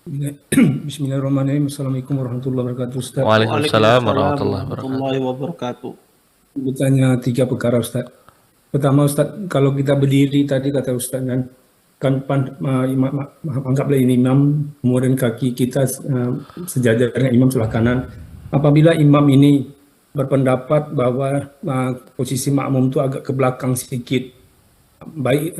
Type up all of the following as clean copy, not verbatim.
Bismillahirrahmanirrahim. Assalamualaikum warahmatullahi wabarakatuh, Ustaz. Waalaikumsalam Waalaikumsalam warahmatullahi wabarakatuh. warahmatullahi wabarakatuh. Bertanya tiga perkara, Ustaz. Pertama, Ustaz, kalau kita berdiri tadi kata Ustaz anggaplah ini imam, kemudian kaki kita sejajar dengan imam sebelah kanan. Apabila imam ini berpendapat bahwa posisi makmum itu agak ke belakang sedikit, baik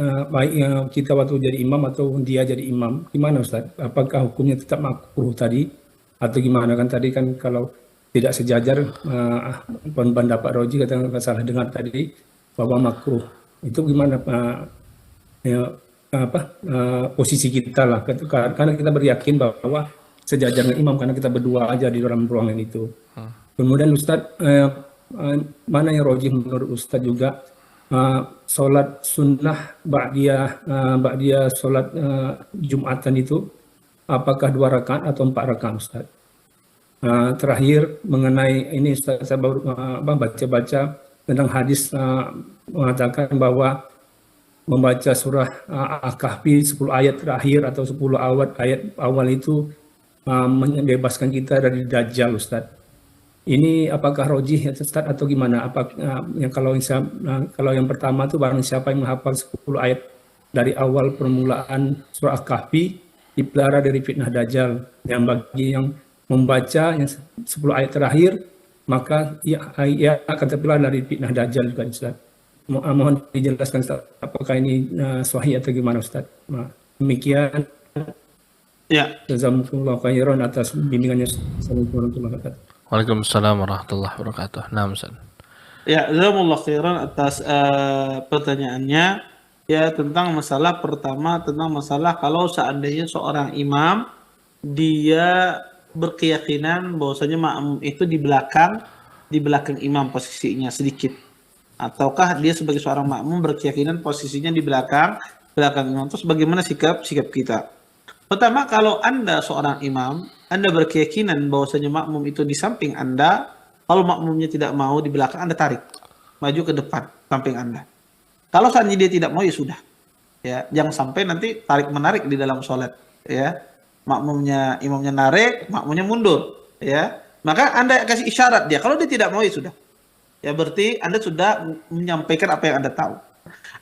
kita waktu jadi imam atau dia jadi imam, gimana Ustaz? Apakah hukumnya tetap makruh tadi atau gimana? Kan tadi kan kalau tidak sejajar, pendapat Roji kata nggak salah dengar tadi bahwa makruh itu gimana ya, posisi kita lah, karena kita beryakin bahwa sejajar dengan imam karena kita berdua aja di dalam ruangan itu. Kemudian Ustaz, mana yang Roji menurut Ustaz juga, sholat sunnah ba'diyah sholat Jumatan itu apakah 2 rakaat atau 4 rakaat, Ustaz? Terakhir mengenai ini Ustaz, saya baru baca tentang hadis mengatakan bahwa membaca surah Al-Kahfi 10 ayat terakhir atau 10 ayat awal itu membebaskan kita dari Dajjal, Ustaz. Ini apakah rojih ya Ustaz atau gimana? Yang kalau yang pertama tuh barang siapa yang menghafal 10 ayat dari awal permulaan surah Al-Kahfi dipelihara dari fitnah Dajjal. Yang bagi yang membaca yang 10 ayat terakhir maka ia akan terpelihara dari fitnah Dajjal juga, Ustaz. Mohon dijelaskan Ustaz, apakah ini sahih atau gimana, Ustaz? Demikian. Ya. Jazakumullah khairan atas bimbingannya. Assalamualaikum warahmatullahi wabarakatuh. Waalaikumsalam warahmatullahi wabarakatuh. Naam, Ustaz. Ya, jazakumullah khairan atas pertanyaannya. Ya, tentang masalah pertama, tentang masalah kalau seandainya seorang imam dia berkeyakinan bahwasanya makmum itu di belakang imam posisinya sedikit, ataukah dia sebagai seorang makmum berkeyakinan posisinya di belakang imam, terus bagaimana sikap kita? Pertama, kalau Anda seorang imam, Anda berkeyakinan bahwasanya makmum itu di samping Anda, kalau makmumnya tidak mau di belakang, Anda tarik maju ke depan samping Anda. Kalau seandainya dia tidak mau, ya sudah. Ya, jangan sampai nanti tarik-menarik di dalam sholat. Ya, imamnya narik, makmumnya mundur. Ya, maka Anda kasih isyarat dia. Kalau dia tidak mau, ya sudah. Ya, berarti Anda sudah menyampaikan apa yang Anda tahu.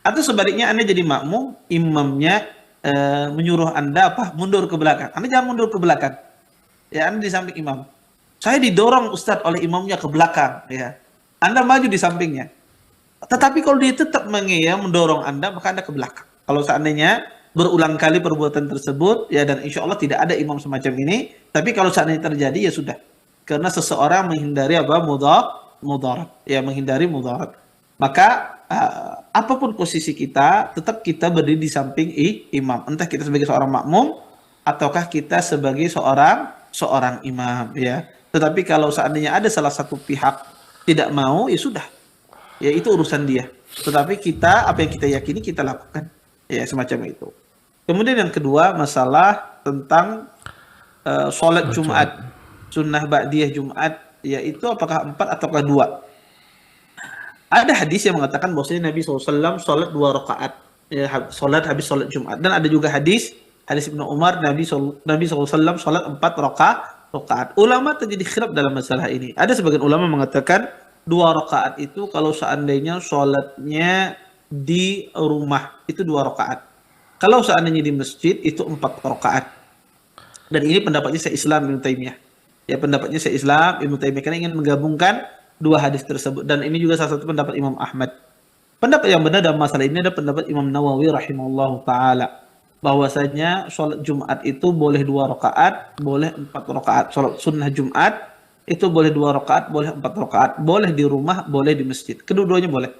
Atau sebaliknya, Anda jadi makmum, imamnya menyuruh Anda mundur ke belakang. Anda jangan mundur ke belakang. Ya, Anda di samping imam. Saya didorong Ustadz oleh imamnya ke belakang. Ya, Anda maju di sampingnya. Tetapi kalau dia tetap mendorong Anda, maka Anda ke belakang. Kalau seandainya berulang kali perbuatan tersebut, ya, dan insya Allah tidak ada imam semacam ini. Tapi kalau seandainya terjadi, ya sudah. Karena seseorang menghindari mudarat, ya, menghindari mudarat. Maka apapun posisi kita, tetap kita berdiri di samping imam. Entah kita sebagai seorang makmum ataukah kita sebagai seorang imam, ya. Tetapi kalau seandainya ada salah satu pihak tidak mau, ya sudah. Ya, itu urusan dia. Tetapi kita, apa yang kita yakini kita lakukan. Ya, semacam itu. Kemudian yang kedua, masalah tentang sholat Jumat, sunnah ba'diyah Jumat, yaitu apakah 4 ataukah 2? Ada hadis yang mengatakan bahwasanya Nabi SAW sholat 2 rakaat, ya, sholat habis sholat Jumat. Dan ada juga hadis Ibnu Umar, Nabi SAW sholat 4 rakaat. Ulama terjadi khilaf dalam masalah ini. Ada sebagian ulama mengatakan 2 rakaat itu kalau seandainya sholatnya di rumah itu 2 rakaat. Kalau seandainya di masjid itu 4 rakaat. Dan ini pendapatnya Syekh Islam Ibnu Taimiyah. Ya, pendapatnya Syekh Islam Ibnu Taimiyah karena ingin menggabungkan 2 hadis tersebut. Dan ini juga salah satu pendapat Imam Ahmad. Pendapat yang benar dalam masalah ini adalah pendapat Imam Nawawi rahimahullahu taala, bahwasanya sholat Jumat itu boleh 2 rakaat, boleh 4 rakaat. Sholat sunnah Jumat itu boleh 2 rakaat, boleh 4 rakaat. Boleh di rumah, boleh di masjid. Kedua-duanya boleh.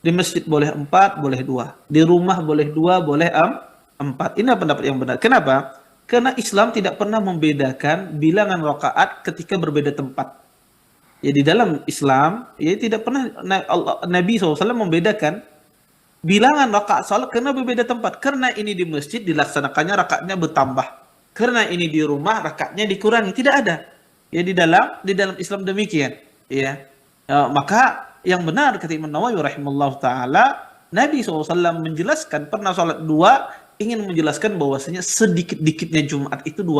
Di masjid boleh 4, boleh 2. Di rumah boleh 2, boleh 4. Ini pendapat yang benar. Kenapa? Karena Islam tidak pernah membedakan bilangan rakaat ketika berbeda tempat. Ya, di dalam Islam, ya, tidak pernah Nabi SAW membedakan bilangan rakaat salat karena berbeda tempat. Karena ini di masjid dilaksanakannya rakaatnya bertambah. Karena ini di rumah rakaatnya dikurangi. Tidak ada. Ya, di dalam Islam demikian. Ya. Maka yang benar kata Imam Nawawi rahimahullah taala, Nabi SAW menjelaskan pernah sholat 2 ingin menjelaskan bahwasanya sedikit-dikitnya Jumat itu 2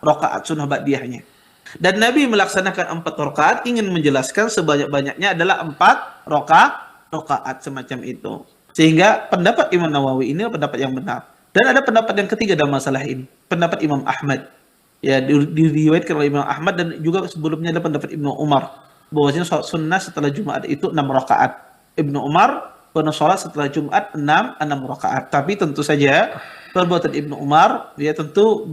rakaat sunnah ba'diyahnya. Dan Nabi melaksanakan 4 rakaat ingin menjelaskan sebanyak-banyaknya adalah 4 rakaat semacam itu. Sehingga pendapat Imam Nawawi ini pendapat yang benar. Dan ada pendapat yang ketiga dalam masalah ini, pendapat Imam Ahmad. Ya, diriwayatkan oleh Imam Ahmad dan juga sebelumnya ada pendapat Ibnu Umar bahwasanya sholat sunnah setelah Jumat itu 6 rakaat. Ibnu Umar pernah sholat setelah Jumat 6 rakaat. Tapi tentu saja perbuatan Ibnu Umar dia tentu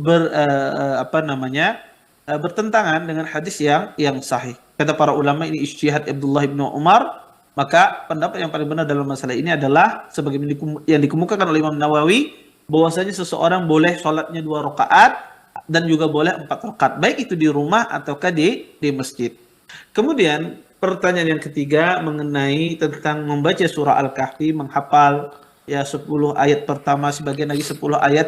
bertentangan dengan hadis yang sahih. Kata para ulama ini ijtihad Abdullah bin Umar, maka pendapat yang paling benar dalam masalah ini adalah sebagaimana yang dikemukakan oleh Imam Nawawi bahwasanya seseorang boleh sholatnya 2 rakaat dan juga boleh 4 rakaat, baik itu di rumah ataukah di masjid. Kemudian pertanyaan yang ketiga mengenai tentang membaca surah Al-Kahfi, menghafal ya 10 ayat pertama, sebagian lagi 10 ayat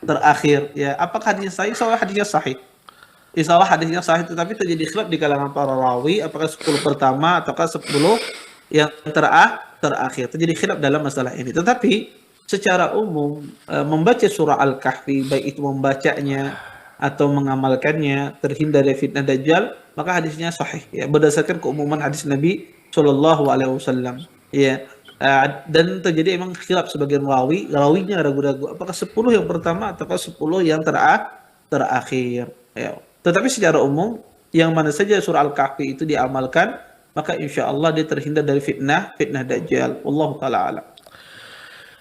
terakhir. Ya, apakah hadisnya sahih? Insya Allah hadisnya sahih. Insya Allah hadisnya sahih, tetapi terjadi khilaf di kalangan para rawi apakah 10 pertama ataukah 10 yang terakhir. Terjadi khilaf dalam masalah ini. Tetapi secara umum membaca surah Al-Kahfi, baik itu membacanya atau mengamalkannya, terhindar dari fitnah dajjal, maka hadisnya sahih ya, berdasarkan keumuman hadis Nabi Shallallahu alaihi wasallam. Ya. Dan terjadi emang khilaf sebagian rawinya ragu-ragu apakah 10 yang pertama ataukah 10 yang terakhir ya. Tetapi secara umum yang mana saja surah Al-Kahfi itu diamalkan, maka insya Allah dia terhindar dari fitnah dajjal. Wallahu taala alam.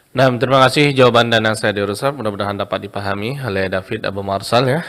Nah, terima kasih jawaban dan nasihat Ustaz. Mudah-mudahan dapat dipahami oleh David Abu Marsal ya.